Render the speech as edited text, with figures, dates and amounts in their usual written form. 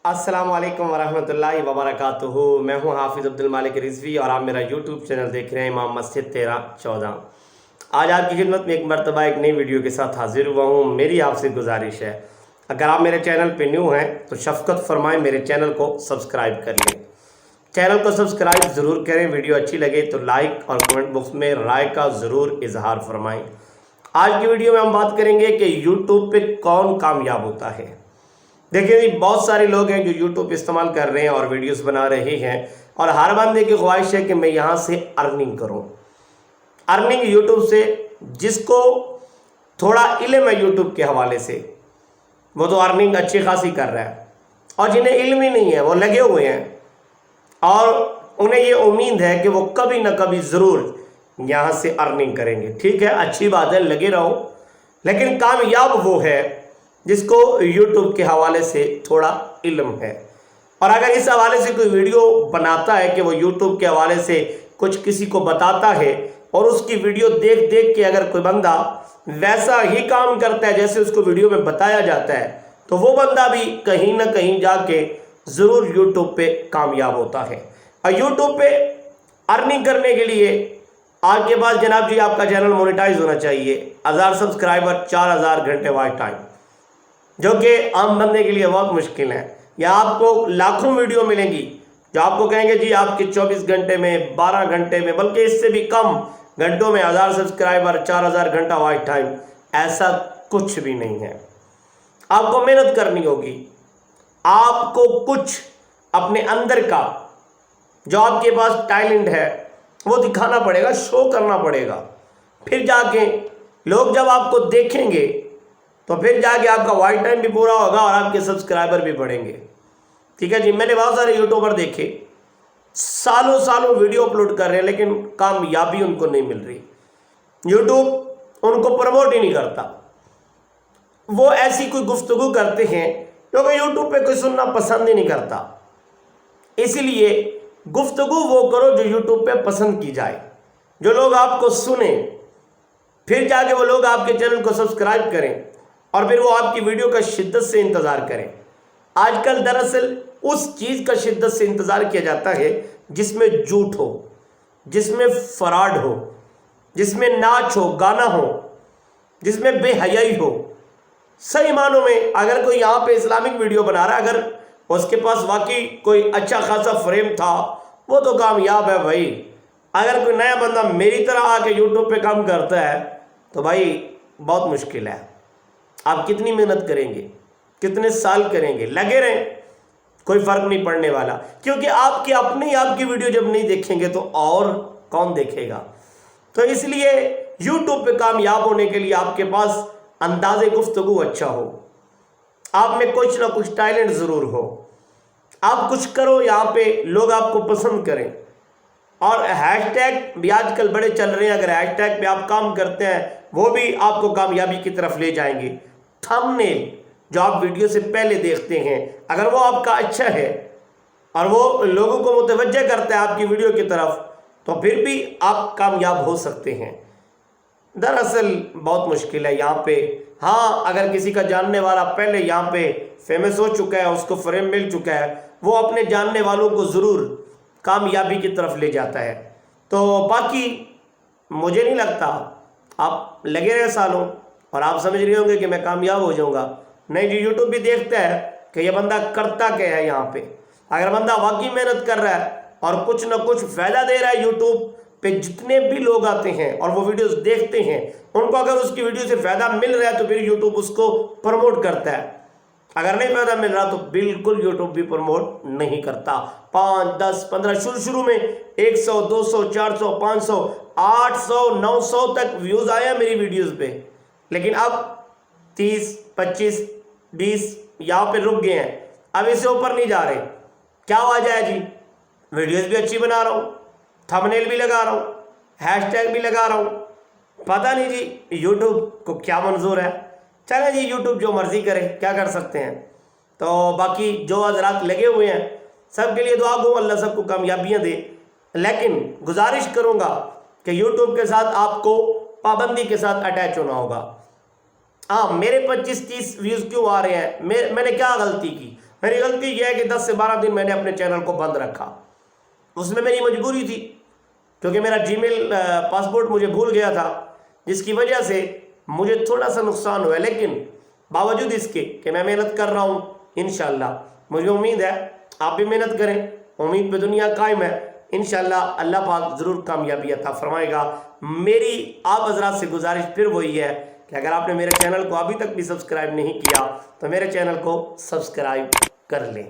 अस्सलाम वालेकुम वरहमतुल्लाहि वबरकातुहू। मैं हूं हाफिज़ अब्दुल मालिक रिजवी और आप मेरा यूट्यूब चैनल देख रहे हैं इमाम मस्जिद 13-14। आज आपकी खिदमत में एक मरतबा एक नई वीडियो के साथ हाजिर हुआ हूं। मेरी आपसे गुजारिश है, अगर आप मेरे चैनल पे न्यू हैं तो शफ़क़त फरमाएं मेरे चैनल को सब्सक्राइब कर लें। चैनल को सब्सक्राइब ज़रूर करें। वीडियो अच्छी लगे तो लाइक और कमेंट बॉक्स में राय का ज़रूर इजहार फरमाएँ। आज की वीडियो में हम बात करेंगे कि यूट्यूब पे कौन कामयाब होता है। देखिए जी, बहुत सारे लोग हैं जो यूट्यूब इस्तेमाल कर रहे हैं और वीडियोस बना रहे हैं और हर बंदे की ख्वाहिश है कि मैं यहाँ से अर्निंग करूँ। अर्निंग यूट्यूब से, जिसको थोड़ा इल्म है यूट्यूब के हवाले से, वो तो अर्निंग अच्छी खासी कर रहा है, और जिन्हें इल्म ही नहीं है वो लगे हुए हैं और उन्हें ये उम्मीद है कि वो कभी ना कभी ज़रूर यहाँ से अर्निंग करेंगे। ठीक है, अच्छी बात है, लगे रहो, लेकिन कामयाब वो है जिसको यूट्यूब के हवाले से थोड़ा इल्म है। और अगर इस हवाले से कोई वीडियो बनाता है कि वो यूट्यूब के हवाले से कुछ किसी को बताता है और उसकी वीडियो देख देख के अगर कोई बंदा वैसा ही काम करता है जैसे उसको वीडियो में बताया जाता है, तो वो बंदा भी कहीं ना कहीं जाके ज़रूर यूट्यूब पे कामयाब होता है। और यूट्यूब पे अर्निंग करने के लिए आपके पास जनाब जी आपका चैनल मोनेटाइज होना चाहिए। 1000 सब्सक्राइबर, 4000 घंटे वॉच टाइम, जो कि आम बंदे के लिए बहुत मुश्किल है। या आपको लाखों वीडियो मिलेंगी जो आपको कहेंगे जी आपके 24 घंटे में, 12 घंटे में, बल्कि इससे भी कम घंटों में 1000 सब्सक्राइबर, 4000 घंटा वॉच टाइम। ऐसा कुछ भी नहीं है। आपको मेहनत करनी होगी, आपको कुछ अपने अंदर का जो आपके पास टैलेंट है वो दिखाना पड़ेगा, शो करना पड़ेगा। फिर जाके लोग जब आपको देखेंगे तो फिर जाके आपका वॉच टाइम भी पूरा होगा और आपके सब्सक्राइबर भी बढ़ेंगे। ठीक है जी, मैंने बहुत सारे यूट्यूबर देखे, सालों सालों वीडियो अपलोड कर रहे हैं लेकिन कामयाबी उनको नहीं मिल रही। यूट्यूब उनको प्रमोट ही नहीं करता। वो ऐसी कोई गुफ्तगू करते हैं क्योंकि यूट्यूब पे कोई सुनना पसंद ही नहीं करता। इसीलिए गुफ्तगू वो करो जो यूट्यूब पे पसंद की जाए, जो लोग आपको सुने, फिर जाके वो लोग आपके चैनल को सब्सक्राइब करें और फिर वो आपकी वीडियो का शिद्दत से इंतज़ार करें। आजकल दरअसल उस चीज़ का शिद्दत से इंतज़ार किया जाता है जिसमें झूठ हो, जिसमें फराड हो, जिसमें नाच हो, गाना हो, जिसमें बेहयाई हो। सही मानों में अगर कोई यहाँ पे इस्लामिक वीडियो बना रहा है, अगर उसके पास वाकई कोई अच्छा खासा फ्रेम था, वो तो कामयाब है भाई। अगर कोई नया बंदा मेरी तरह आके यूट्यूब पे काम करता है तो भाई बहुत मुश्किल है। आप कितनी मेहनत करेंगे, कितने साल करेंगे, लगे रहें, कोई फ़र्क नहीं पड़ने वाला। क्योंकि आपकी अपनी आपकी वीडियो जब नहीं देखेंगे तो और कौन देखेगा। तो इसलिए यूट्यूब पे कामयाब होने के लिए आपके पास अंदाज़े गुफ्तगू अच्छा हो, आप में कुछ ना कुछ टैलेंट ज़रूर हो, आप कुछ करो यहाँ पे लोग आपको पसंद करें। और हैशटैग भी आजकल बड़े चल रहे हैं, अगर हैशटैग पे आप काम करते हैं वो भी आपको कामयाबी की तरफ ले जाएंगे। थंबनेल जो आप वीडियो से पहले देखते हैं, अगर वो आपका अच्छा है और वो लोगों को मुतवज्जह करता है आपकी वीडियो की तरफ, तो फिर भी आप कामयाब हो सकते हैं। दरअसल बहुत मुश्किल है यहाँ पे। हाँ, अगर किसी का जानने वाला पहले यहाँ पे फेमस हो चुका है, उसको फ्रेम मिल चुका है, वो अपने जानने वालों को ज़रूर कामयाबी की तरफ ले जाता है। तो बाकी मुझे नहीं लगता आप लगे रहे सालों और आप समझ रहे होंगे कि मैं कामयाब हो जाऊंगा। नहीं जी, यूट्यूब भी देखता है कि ये बंदा करता क्या है यहाँ पे। अगर बंदा वाकई मेहनत कर रहा है और कुछ ना कुछ फ़ायदा दे रहा है, यूट्यूब पे जितने भी लोग आते हैं और वो वीडियोस देखते हैं, उनको अगर उसकी वीडियो से फ़ायदा मिल रहा है तो फिर यूट्यूब उसको प्रमोट करता है। अगर नहीं फ़ायदा मिल रहा तो बिल्कुल यूट्यूब भी प्रमोट नहीं करता। 5, 10, 15 शुरू में 100, 200, 400, 500, 800, 900 तक व्यूज़ आए हैं मेरी वीडियोस पे, लेकिन अब 30, 25, 20 यहाँ पे रुक गए हैं। अब इससे ऊपर नहीं जा रहे। क्या वजह है जी? वीडियोस भी अच्छी बना रहा हूँ, थंबनेल भी लगा रहा हूँ, हैशटैग भी लगा रहा हूँ। पता नहीं जी यूट्यूब को क्या मंजूर है। चले जी, यूट्यूब जो मर्जी करे, क्या कर सकते हैं। तो बाकी जो हजरात लगे हुए हैं सबके लिए दुआ गो, अल्लाह सबको कामयाबियाँ दे। लेकिन गुजारिश करूँगा कि यूट्यूब के साथ आपको पाबंदी के साथ अटैच होना होगा। हाँ, मेरे 25-30 व्यूज़ क्यों आ रहे हैं? मैंने क्या गलती की? میری غلطی یہ ہے کہ 10 سے 12 دن میں نے اپنے چینل کو بند رکھا، اس میں میری مجبوری تھی کیونکہ میرا جی میل پاسپورٹ مجھے بھول گیا تھا، جس کی وجہ سے مجھے تھوڑا سا نقصان ہوا ہے، لیکن باوجود اس کے کہ میں محنت کر رہا ہوں، انشاءاللہ مجھے امید ہے آپ بھی محنت کریں، امید پہ دنیا قائم ہے، انشاءاللہ اللہ پاک ضرور کامیابی عطا فرمائے گا۔ میری آپ حضرات سے گزارش پھر وہی ہے کہ اگر آپ نے میرے چینل کو ابھی تک بھی سبسکرائب نہیں کیا تو میرے چینل کو سبسکرائب کر لیں۔